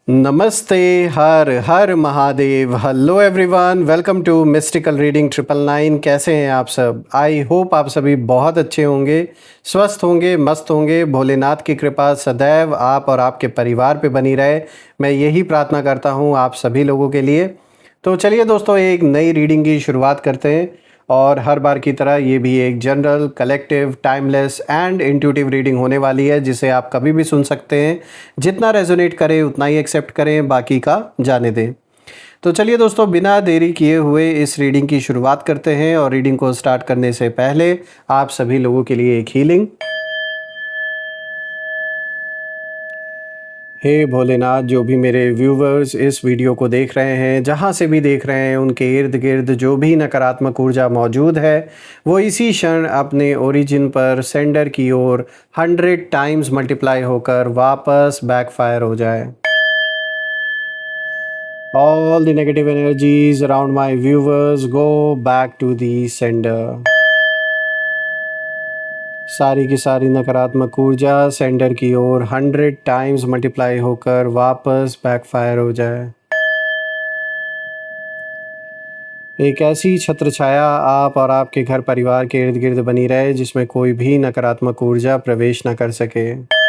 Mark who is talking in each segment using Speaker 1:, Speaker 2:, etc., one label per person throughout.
Speaker 1: नमस्ते। हर हर Mahadev. Hello everyone, welcome to mystical reading 999। कैसे हैं आप सब? आई होप आप सभी बहुत अच्छे होंगे, स्वस्थ होंगे, मस्त होंगे। भोलेनाथ की कृपा सदैव आप और आपके परिवार पे बनी रहे, मैं यही प्रार्थना करता हूँ आप सभी लोगों के लिए। तो चलिए दोस्तों, एक नई रीडिंग की शुरुआत करते हैं। और हर बार की तरह ये भी एक general, collective, timeless and intuitive reading होने वाली है, जिसे आप कभी भी सुन सकते हैं। जितना रेजोनेट करे उतना ही एक्सेप्ट करें, बाकी का जाने दें। तो चलिए दोस्तों, बिना देरी किए हुए इस रीडिंग की शुरुआत करते हैं। और रीडिंग को स्टार्ट करने से पहले आप सभी लोगों के लिए एक हीलिंग। हे भोलेनाथ, जो भी मेरे व्यूवर्स इस वीडियो को देख रहे हैं, जहाँ से भी देख रहे हैं, उनके इर्द गिर्द जो भी नकारात्मक ऊर्जा मौजूद है, वो इसी क्षण अपने ओरिजिन पर सेंडर की ओर 100 टाइम्स मल्टीप्लाई होकर वापस बैकफायर हो जाए। All the negative energies around my viewers go back to the sender. सारी की सारी नकारात्मक ऊर्जा सेंडर की ओर 100 टाइम्स मल्टीप्लाई होकर वापस बैकफायर हो जाए। एक ऐसी छत्र छाया आप और आपके घर परिवार के इर्द गिर्द बनी रहे, जिसमें कोई भी नकारात्मक ऊर्जा प्रवेश न कर सके।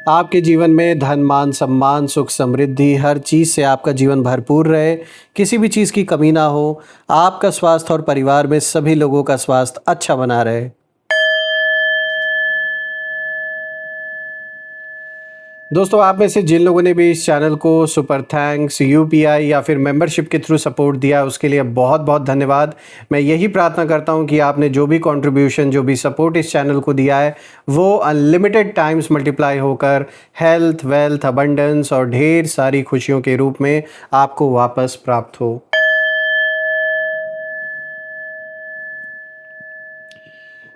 Speaker 1: आपके जीवन में धन, मान, सम्मान, सुख, समृद्धि, हर चीज़ से आपका जीवन भरपूर रहे, किसी भी चीज़ की कमी ना हो। आपका स्वास्थ्य और परिवार में सभी लोगों का स्वास्थ्य अच्छा बना रहे। दोस्तों, आप में से जिन लोगों ने भी इस चैनल को सुपर थैंक्स, यूपीआई या फिर मेंबरशिप के थ्रू सपोर्ट दिया, उसके लिए बहुत बहुत धन्यवाद। मैं यही प्रार्थना करता हूं कि आपने जो भी कंट्रीब्यूशन, जो भी सपोर्ट इस चैनल को दिया है, वो अनलिमिटेड टाइम्स मल्टीप्लाई होकर हेल्थ, वेल्थ, अबंडेंस और ढेर सारी खुशियों के रूप में आपको वापस प्राप्त हो।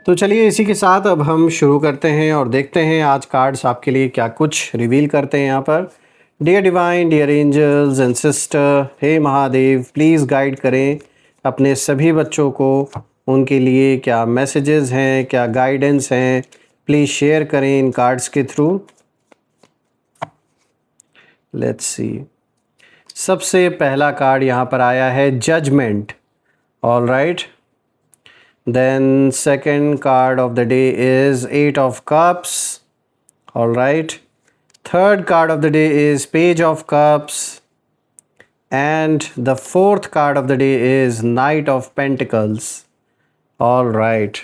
Speaker 1: तो चलिए, इसी के साथ अब हम शुरू करते हैं और देखते हैं आज कार्ड्स आपके लिए क्या कुछ रिवील करते हैं यहाँ पर। Dear divine, dear angels and sister, हे महादेव, प्लीज़ गाइड करें अपने सभी बच्चों को। उनके लिए क्या मैसेजेस हैं, क्या गाइडेंस हैं, प्लीज़ शेयर करें इन कार्ड्स के थ्रू। Let's see. सबसे पहला कार्ड यहाँ पर आया है judgement. All right. Then second card of the day is 8 of Cups. All right. Third card of the day is Page of Cups. And the fourth card of the day is Knight of Pentacles. All right.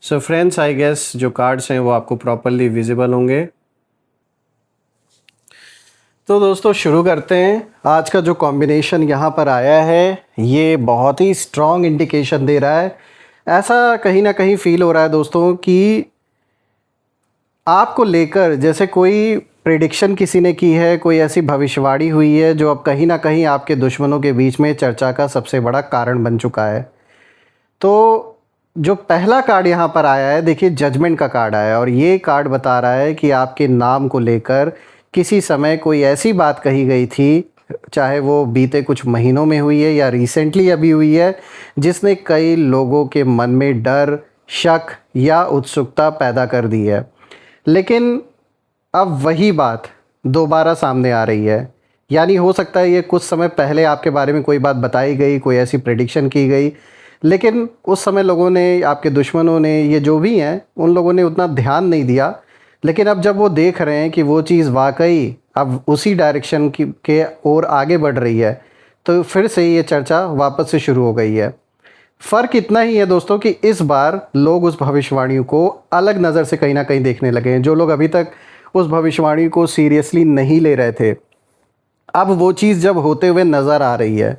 Speaker 1: So friends, I guess जो cards हैं वो आपको properly visible होंगे। तो दोस्तों, शुरू करते हैं। आज का जो कॉम्बिनेशन यहाँ पर आया है, ये बहुत ही स्ट्रॉन्ग इंडिकेशन दे रहा है। ऐसा कहीं ना कहीं फील हो रहा है दोस्तों कि आपको लेकर जैसे कोई प्रेडिक्शन किसी ने की है, कोई ऐसी भविष्यवाणी हुई है जो अब कहीं ना कहीं आपके दुश्मनों के बीच में चर्चा का सबसे बड़ा कारण बन चुका है। तो जो पहला कार्ड यहाँ पर आया है, देखिए, जजमेंट का कार्ड आया है और ये कार्ड बता रहा है कि आपके नाम को लेकर किसी समय कोई ऐसी बात कही गई थी, चाहे वो बीते कुछ महीनों में हुई है या रिसेंटली अभी हुई है, जिसने कई लोगों के मन में डर, शक या उत्सुकता पैदा कर दी है। लेकिन अब वही बात दोबारा सामने आ रही है। यानी हो सकता है ये कुछ समय पहले आपके बारे में कोई बात बताई गई, कोई ऐसी प्रेडिक्शन की गई, लेकिन उस समय लोगों ने, आपके दुश्मनों ने, ये जो भी हैं, उन लोगों ने उतना ध्यान नहीं दिया। लेकिन अब जब वो देख रहे हैं कि वो चीज़ वाकई अब उसी डायरेक्शन की के ओर आगे बढ़ रही है, तो फिर से ये चर्चा वापस से शुरू हो गई है। फ़र्क इतना ही है दोस्तों कि इस बार लोग उस भविष्यवाणी को अलग नज़र से कहीं ना कहीं देखने लगे हैं। जो लोग अभी तक उस भविष्यवाणी को सीरियसली नहीं ले रहे थे, अब वो चीज़ जब होते हुए नज़र आ रही है,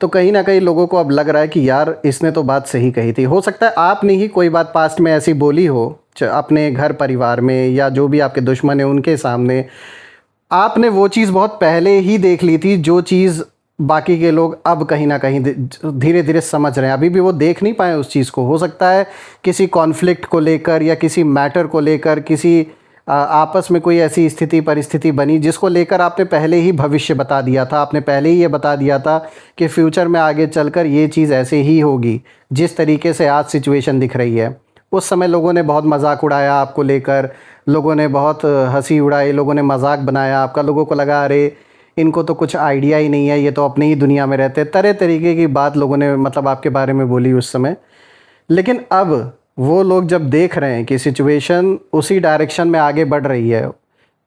Speaker 1: तो कहीं ना कहीं लोगों को अब लग रहा है कि यार, इसने तो बात सही कही थी। हो सकता है आपने ही कोई बात पास्ट में ऐसी बोली हो अपने घर परिवार में, या जो भी आपके दुश्मन हैं उनके सामने, आपने वो चीज़ बहुत पहले ही देख ली थी, जो चीज़ बाकी के लोग अब कहीं ना कहीं धीरे धीरे समझ रहे हैं। अभी भी वो देख नहीं पाए उस चीज़ को। हो सकता है किसी कॉन्फ्लिक्ट को लेकर या किसी मैटर को लेकर, किसी आपस में कोई ऐसी स्थिति परिस्थिति बनी जिसको लेकर आपने पहले ही भविष्य बता दिया था। आपने पहले ही ये बता दिया था कि फ्यूचर में आगे चलकर ये चीज़ ऐसे ही होगी, जिस तरीके से आज सिचुएशन दिख रही है। उस समय लोगों ने बहुत मजाक उड़ाया आपको लेकर, लोगों ने बहुत हंसी उड़ाई, लोगों ने मजाक बनाया आपका, लोगों को लगा अरे इनको तो कुछ आइडिया ही नहीं है, ये तो अपनी ही दुनिया में रहते हैं, तरह तरीके की बात लोगों ने मतलब आपके बारे में बोली उस समय। लेकिन अब वो लोग जब देख रहे हैं कि सिचुएशन उसी डायरेक्शन में आगे बढ़ रही है,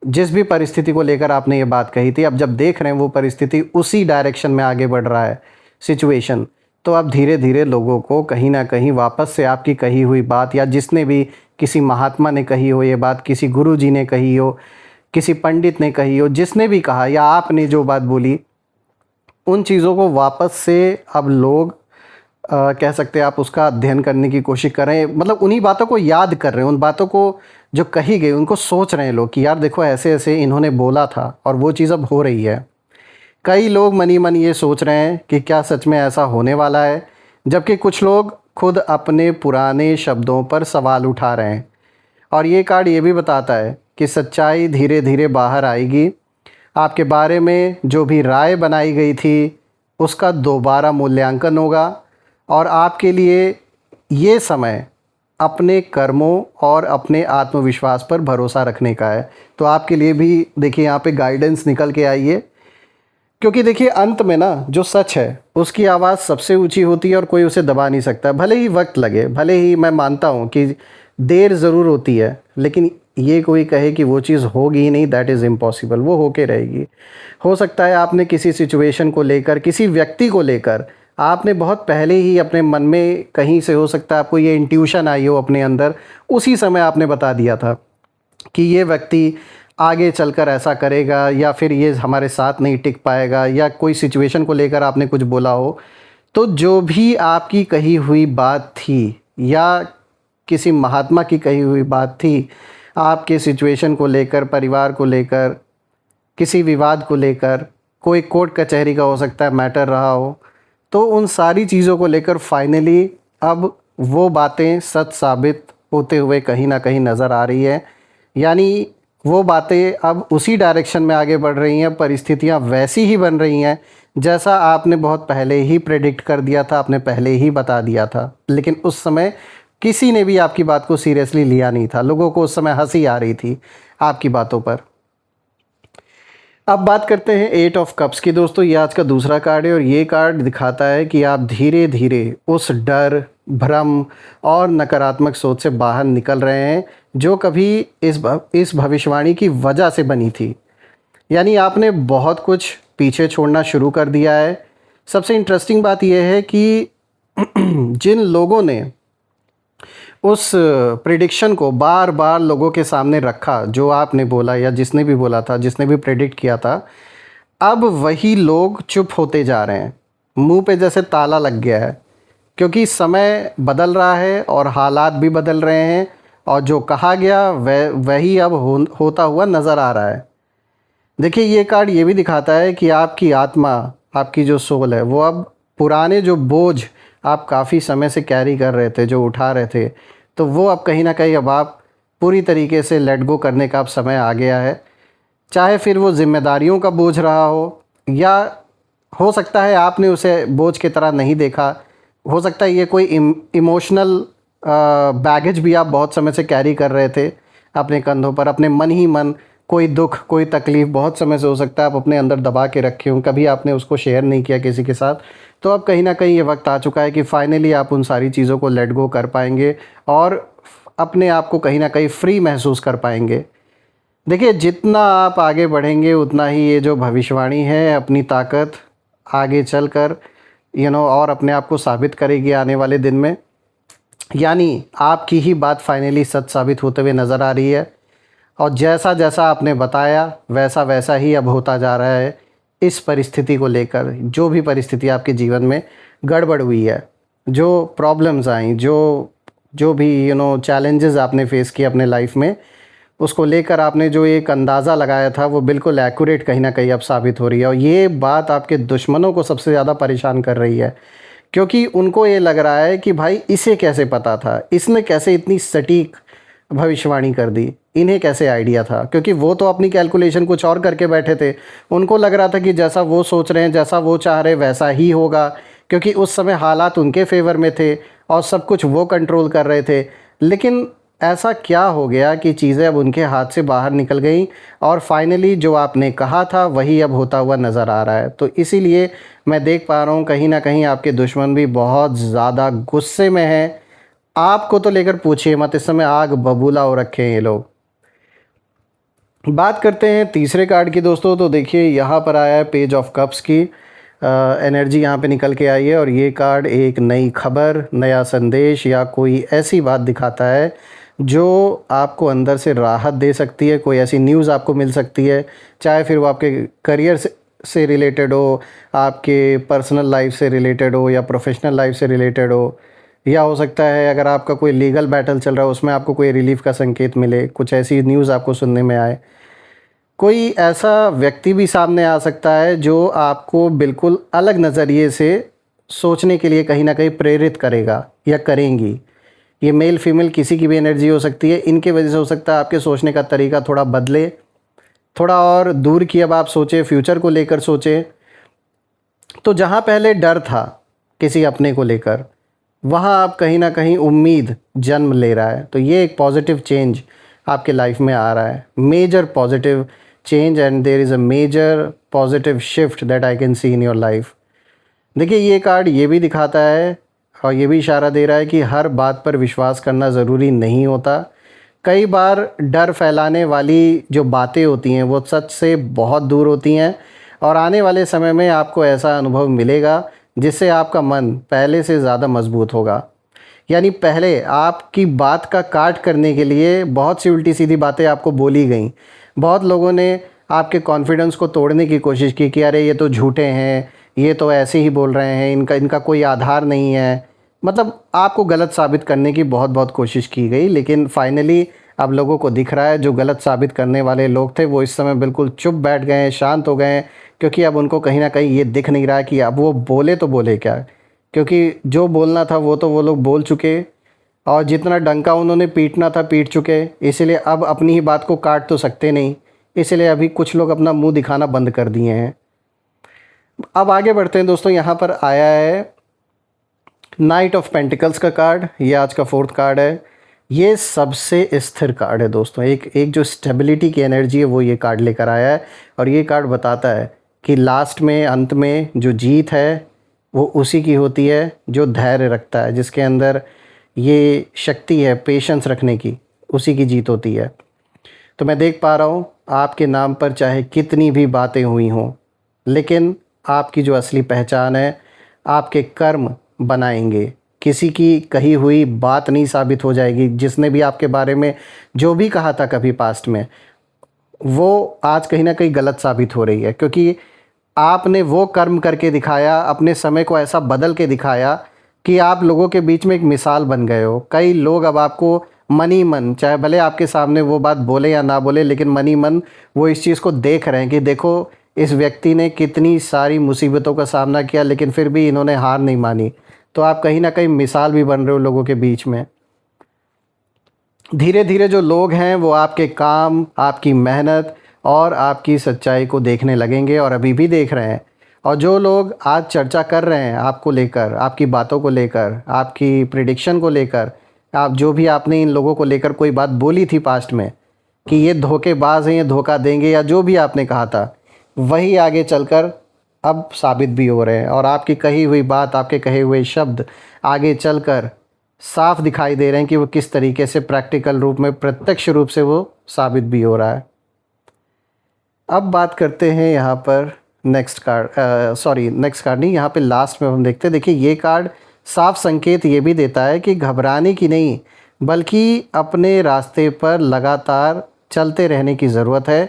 Speaker 1: जिस भी परिस्थिति को लेकर आपने ये बात कही थी, अब जब देख रहे हैं वो परिस्थिति उसी डायरेक्शन में आगे बढ़ रहा है सिचुएशन, तो अब धीरे धीरे लोगों को कहीं ना कहीं वापस से आपकी कही हुई बात, या जिसने भी, किसी महात्मा ने कही हो ये बात, किसी गुरु जी ने कही हो, किसी पंडित ने कही हो, जिसने भी कहा या आपने जो बात बोली, उन चीज़ों को वापस से अब लोग कह सकते हैं आप उसका अध्ययन करने की कोशिश कर रहे हैं, मतलब उन्हीं बातों को याद कर रहे हैं, उन बातों को जो कही गई उनको सोच रहे हैं लोग कि यार देखो ऐसे ऐसे इन्होंने बोला था और वो चीज़ अब हो रही है। कई लोग मनी मन ये सोच रहे हैं कि क्या सच में ऐसा होने वाला है, जबकि कुछ लोग खुद अपने पुराने शब्दों पर सवाल उठा रहे हैं। और ये कार्ड ये भी बताता है कि सच्चाई धीरे धीरे बाहर आएगी, आपके बारे में जो भी राय बनाई गई थी उसका दोबारा मूल्यांकन होगा, और आपके लिए ये समय अपने कर्मों और अपने आत्मविश्वास पर भरोसा रखने का है। तो आपके लिए भी देखिए यहाँ पे गाइडेंस निकल के आई है, क्योंकि देखिए अंत में ना जो सच है उसकी आवाज़ सबसे ऊंची होती है और कोई उसे दबा नहीं सकता। भले ही वक्त लगे, भले ही मैं मानता हूँ कि देर ज़रूर होती है, लेकिन ये कोई कहे कि वो चीज़ होगी ही नहीं, दैट इज़ इम्पॉसिबल, वो होके रहेगी। हो सकता है आपने किसी सिचुएशन को लेकर, किसी व्यक्ति को लेकर आपने बहुत पहले ही अपने मन में कहीं से, हो सकता है आपको ये इंट्यूशन आई हो अपने अंदर, उसी समय आपने बता दिया था कि ये व्यक्ति आगे चलकर ऐसा करेगा, या फिर ये हमारे साथ नहीं टिक पाएगा, या कोई सिचुएशन को लेकर आपने कुछ बोला हो। तो जो भी आपकी कही हुई बात थी या किसी महात्मा की कही हुई बात थी, आपके सिचुएशन को लेकर, परिवार को लेकर, किसी विवाद को लेकर, कोई कोर्ट कचहरी का हो सकता है मैटर रहा हो, तो उन सारी चीज़ों को लेकर फाइनली अब वो बातें सच साबित होते हुए कहीं ना कहीं नज़र आ रही है। यानी वो बातें अब उसी डायरेक्शन में आगे बढ़ रही हैं, परिस्थितियां वैसी ही बन रही हैं जैसा आपने बहुत पहले ही प्रेडिक्ट कर दिया था, आपने पहले ही बता दिया था। लेकिन उस समय किसी ने भी आपकी बात को सीरियसली लिया नहीं था, लोगों को उस समय हंसी आ रही थी आपकी बातों पर। अब बात करते हैं 8 ऑफ कप्स की दोस्तों। ये आज का दूसरा कार्ड है और ये कार्ड दिखाता है कि आप धीरे धीरे उस डर, भ्रम और नकारात्मक सोच से बाहर निकल रहे हैं जो कभी इस भविष्यवाणी की वजह से बनी थी। यानी आपने बहुत कुछ पीछे छोड़ना शुरू कर दिया है। सबसे इंटरेस्टिंग बात यह है कि जिन लोगों ने उस प्रिडिक्शन को बार बार लोगों के सामने रखा, जो आपने बोला या जिसने भी बोला था, जिसने भी प्रेडिक्ट किया था, अब वही लोग चुप होते जा रहे हैं, मुंह पे जैसे ताला लग गया है, क्योंकि समय बदल रहा है और हालात भी बदल रहे हैं, और जो कहा गया वही अब होता हुआ नज़र आ रहा है। देखिए ये कार्ड ये भी दिखाता है कि आपकी आत्मा, आपकी जो सोल है, वो अब पुराने जो बोझ आप काफ़ी समय से कैरी कर रहे थे, जो उठा रहे थे, तो वो अब कहीं ना कहीं अब आप पूरी तरीके से लेट गो करने का अब समय आ गया है। चाहे फिर वो जिम्मेदारियों का बोझ रहा हो, या हो सकता है आपने उसे बोझ की तरह नहीं देखा, हो सकता है ये कोई इमोशनल बैगेज भी आप बहुत समय से कैरी कर रहे थे अपने कंधों पर, अपने मन ही मन कोई दुख, कोई तकलीफ़ बहुत समय से हो सकता है आप अपने अंदर दबा के रखे हों, कभी आपने उसको शेयर नहीं किया किसी के साथ। तो अब कहीं ना कहीं ये वक्त आ चुका है कि फाइनली आप उन सारी चीज़ों को लेट गो कर पाएंगे और अपने आप को कहीं ना कहीं फ्री महसूस कर पाएंगे। देखिए जितना आप आगे बढ़ेंगे उतना ही ये जो भविष्यवाणी है अपनी ताकत आगे चल कर और अपने आप को साबित करेगी आने वाले दिन में। यानी आपकी ही बात फाइनली सच साबित होते हुए नज़र आ रही है, और जैसा जैसा आपने बताया वैसा वैसा ही अब होता जा रहा है। इस परिस्थिति को लेकर, जो भी परिस्थिति आपके जीवन में गड़बड़ हुई है, जो प्रॉब्लम्स आई, जो भी चैलेंजेस आपने फेस किए अपने लाइफ में, उसको लेकर आपने जो एक अंदाज़ा लगाया था वो बिल्कुल एक्यूरेट कहीं ना कहीं अब साबित हो रही है। और ये बात आपके दुश्मनों को सबसे ज़्यादा परेशान कर रही है, क्योंकि उनको ये लग रहा है कि भाई इसे कैसे पता था, इसने कैसे इतनी सटीक भविष्यवाणी कर दी, इन्हें कैसे आइडिया था, क्योंकि वो तो अपनी कैलकुलेशन कुछ और करके बैठे थे। उनको लग रहा था कि जैसा वो सोच रहे हैं, जैसा वो चाह रहे वैसा ही होगा, क्योंकि उस समय हालात उनके फेवर में थे और सब कुछ वो कंट्रोल कर रहे थे। लेकिन ऐसा क्या हो गया कि चीज़ें अब उनके हाथ से बाहर निकल गई और फाइनली जो आपने कहा था वही अब होता हुआ नज़र आ रहा है। तो इसीलिए मैं देख पा रहा हूँ कहीं न कहीं आपके दुश्मन भी बहुत ज़्यादा गुस्से में हैं। आपको तो लेकर पूछिए मत, इस समय आग बबूला हो रखे हैं ये लोग। बात करते हैं तीसरे कार्ड की दोस्तों, तो देखिए यहाँ पर आया है पेज ऑफ कप्स की एनर्जी यहाँ पे निकल के आई है और ये कार्ड एक नई खबर, नया संदेश या कोई ऐसी बात दिखाता है जो आपको अंदर से राहत दे सकती है। कोई ऐसी न्यूज़ आपको मिल सकती है, चाहे फिर वो आपके करियर से रिलेटेड हो, आपके पर्सनल लाइफ से रिलेटेड हो या प्रोफेशनल लाइफ से रिलेटेड हो, या हो सकता है अगर आपका कोई लीगल बैटल चल रहा है उसमें आपको कोई रिलीफ का संकेत मिले, कुछ ऐसी न्यूज़ आपको सुनने में आए। कोई ऐसा व्यक्ति भी सामने आ सकता है जो आपको बिल्कुल अलग नज़रिए से सोचने के लिए कहीं न कहीं प्रेरित करेगा या करेंगी। ये मेल फीमेल किसी की भी एनर्जी हो सकती है, इनकी वजह से हो सकता है आपके सोचने का तरीका थोड़ा बदले, थोड़ा और दूर की अब आप सोचें, फ्यूचर को लेकर सोचें। तो जहाँ पहले डर था किसी अपने को लेकर, वहाँ आप कहीं ना कहीं उम्मीद जन्म ले रहा है। तो ये एक पॉजिटिव चेंज आपके लाइफ में आ रहा है, major positive change, and there is a major positive shift that I can see in your life. देखिए ये कार्ड ये भी दिखाता है और ये भी इशारा दे रहा है कि हर बात पर विश्वास करना ज़रूरी नहीं होता। कई बार डर फैलाने वाली जो बातें होती हैं वो सच से बहुत दूर होती हैं और आने वाले समय में आपको ऐसा अनुभव मिलेगा जिससे आपका मन पहले से ज़्यादा मजबूत होगा। यानी पहले आपकी बात का काट करने के लिए बहुत सी उल्टी सीधी बातें आपको बोली गई, बहुत लोगों ने आपके कॉन्फिडेंस को तोड़ने की कोशिश की कि अरे ये तो झूठे हैं, ये तो ऐसे ही बोल रहे हैं, इनका कोई आधार नहीं है। मतलब आपको गलत साबित करने की बहुत बहुत कोशिश की गई, लेकिन फाइनली अब लोगों को दिख रहा है जो गलत साबित करने वाले लोग थे वो इस समय बिल्कुल चुप बैठ गए हैं, शांत हो गए हैं, क्योंकि अब उनको कहीं ना कहीं ये दिख नहीं रहा कि अब वो बोले तो बोले क्या, क्योंकि जो बोलना था वो तो वो लोग बोल चुके और जितना डंका उन्होंने पीटना था पीट चुके। इसीलिए अब अपनी ही बात को काट तो सकते नहीं, इसलिए अभी कुछ लोग अपना मुंह दिखाना बंद कर दिए हैं। अब आगे बढ़ते हैं दोस्तों, यहाँ पर आया है नाइट ऑफ पेंटिकल्स का कार्ड, ये आज का फोर्थ कार्ड है। ये सबसे स्थिर कार्ड है दोस्तों, एक जो स्टेबिलिटी की एनर्जी है वो ये कार्ड लेकर आया है और ये कार्ड बताता है कि लास्ट में, अंत में जो जीत है वो उसी की होती है जो धैर्य रखता है, जिसके अंदर ये शक्ति है पेशेंस रखने की, उसी की जीत होती है। तो मैं देख पा रहा हूँ आपके नाम पर चाहे कितनी भी बातें हुई हों, लेकिन आपकी जो असली पहचान है आपके कर्म बनाएंगे। किसी की कही हुई बात नहीं साबित हो जाएगी। जिसने भी आपके बारे में जो भी कहा था कभी पास्ट में, वो आज कहीं ना कहीं गलत साबित हो रही है, क्योंकि आपने वो कर्म करके दिखाया, अपने समय को ऐसा बदल के दिखाया कि आप लोगों के बीच में एक मिसाल बन गए हो। कई लोग अब आपको मन ही मन, चाहे भले आपके सामने वो बात बोले या ना बोले, लेकिन मन ही मन वो इस चीज़ को देख रहे हैं कि देखो इस व्यक्ति ने कितनी सारी मुसीबतों का सामना किया लेकिन फिर भी इन्होंने हार नहीं मानी। तो आप कहीं ना कहीं मिसाल भी बन रहे हो लोगों के बीच में। धीरे धीरे जो लोग हैं वो आपके काम, आपकी मेहनत और आपकी सच्चाई को देखने लगेंगे और अभी भी देख रहे हैं। और जो लोग आज चर्चा कर रहे हैं आपको लेकर, आपकी बातों को लेकर, आपकी प्रिडिक्शन को लेकर, आप जो भी आपने इन लोगों को लेकर कोई बात बोली थी पास्ट में कि ये धोखेबाज हैं, ये धोखा देंगे, या जो भी आपने कहा था, वही आगे चलकर अब साबित भी हो रहे हैं। और आपकी कही हुई बात, आपके कहे हुए शब्द आगे चलकर साफ दिखाई दे रहे हैं कि वो किस तरीके से प्रैक्टिकल रूप में, प्रत्यक्ष रूप से वो साबित भी हो रहा है। अब बात करते हैं यहाँ पर नेक्स्ट कार्ड नहीं, यहाँ पे लास्ट में हम देखते हैं। देखिए ये कार्ड साफ संकेत ये भी देता है कि घबराने की नहीं, बल्कि अपने रास्ते पर लगातार चलते रहने की ज़रूरत है,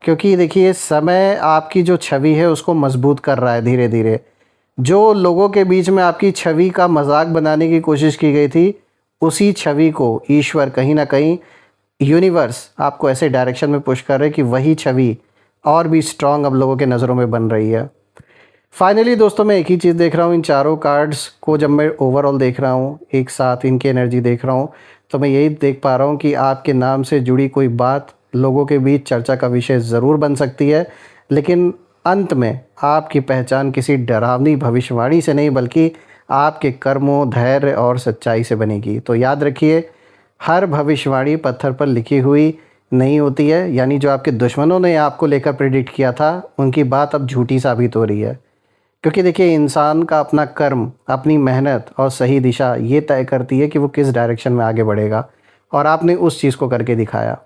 Speaker 1: क्योंकि देखिए समय आपकी जो छवि है उसको मजबूत कर रहा है धीरे धीरे। जो लोगों के बीच में आपकी छवि का मजाक बनाने की कोशिश की गई थी, उसी छवि को ईश्वर कहीं ना कहीं, यूनिवर्स आपको ऐसे डायरेक्शन में पुश कर रहे हैं कि वही छवि और भी स्ट्रांग अब लोगों के नज़रों में बन रही है। फाइनली दोस्तों मैं एक ही चीज़ देख रहा हूँ, इन चारों कार्ड्स को जब मैं ओवरऑल देख रहा हूँ, एक साथ इनकी एनर्जी देख रहा हूँ, तो मैं यही देख पा रहा हूँ कि आपके नाम से जुड़ी कोई बात लोगों के बीच चर्चा का विषय ज़रूर बन सकती है, लेकिन अंत में आपकी पहचान किसी डरावनी भविष्यवाणी से नहीं, बल्कि आपके कर्मों, धैर्य और सच्चाई से बनेगी। तो याद रखिए, हर भविष्यवाणी पत्थर पर लिखी हुई नहीं होती है, यानी जो आपके दुश्मनों ने आपको लेकर प्रेडिक्ट किया था उनकी बात अब झूठी साबित हो रही है। क्योंकि देखिए, इंसान का अपना कर्म, अपनी मेहनत और सही दिशा ये तय करती है कि वो किस डायरेक्शन में आगे बढ़ेगा, और आपने उस चीज़ को करके दिखाया।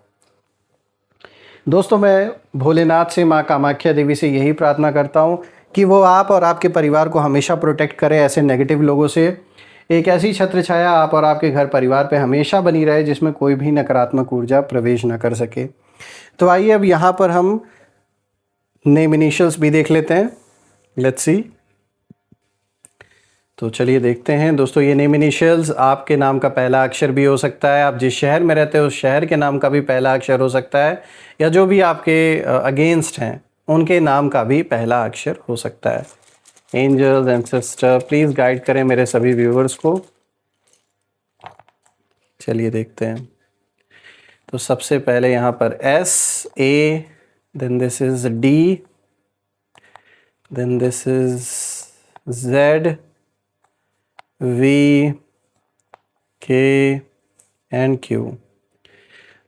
Speaker 1: दोस्तों, मैं भोलेनाथ से, माँ कामाख्या देवी से यही प्रार्थना करता हूँ कि वो आप और आपके परिवार को हमेशा प्रोटेक्ट करे ऐसे नेगेटिव लोगों से। एक ऐसी छत्र छाया आप और आपके घर परिवार पे हमेशा बनी रहे जिसमें कोई भी नकारात्मक ऊर्जा प्रवेश न कर सके। तो आइए अब यहाँ पर हम नेम इनिशियल्स भी देख लेते हैं। Let's see. तो चलिए देखते हैं दोस्तों, ये नेम इनिशियल्स आपके नाम का पहला अक्षर भी हो सकता है, आप जिस शहर में रहते हो उस शहर के नाम का भी पहला अक्षर हो सकता है, या जो भी आपके अगेंस्ट हैं उनके नाम का भी पहला अक्षर हो सकता है। एंजल्स, एंसेस्टर, प्लीज़ गाइड करें मेरे सभी व्यूवर्स को। चलिए देखते हैं। तो सबसे पहले यहाँ पर S, A, then this is D, then this is Z, V, K and Q।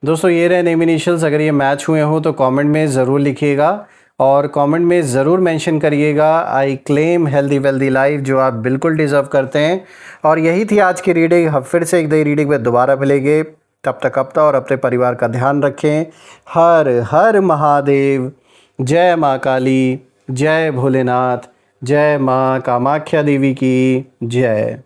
Speaker 1: दोस्तों, ये रहे नेम इनिशियल्स। अगर ये मैच हुए हो तो कमेंट में ज़रूर लिखिएगा, और कमेंट में ज़रूर मेंशन करिएगा I claim healthy wealthy life, जो आप बिल्कुल डिज़र्व करते हैं। और यही थी आज की रीडिंग। हम फिर से एक नई रीडिंग में दोबारा मिलेंगे। तब तक अपना और अपने परिवार का ध्यान रखें। हर हर महादेव। जय माँ काली, जय भोलेनाथ, जय माँ कामाख्या देवी की जय।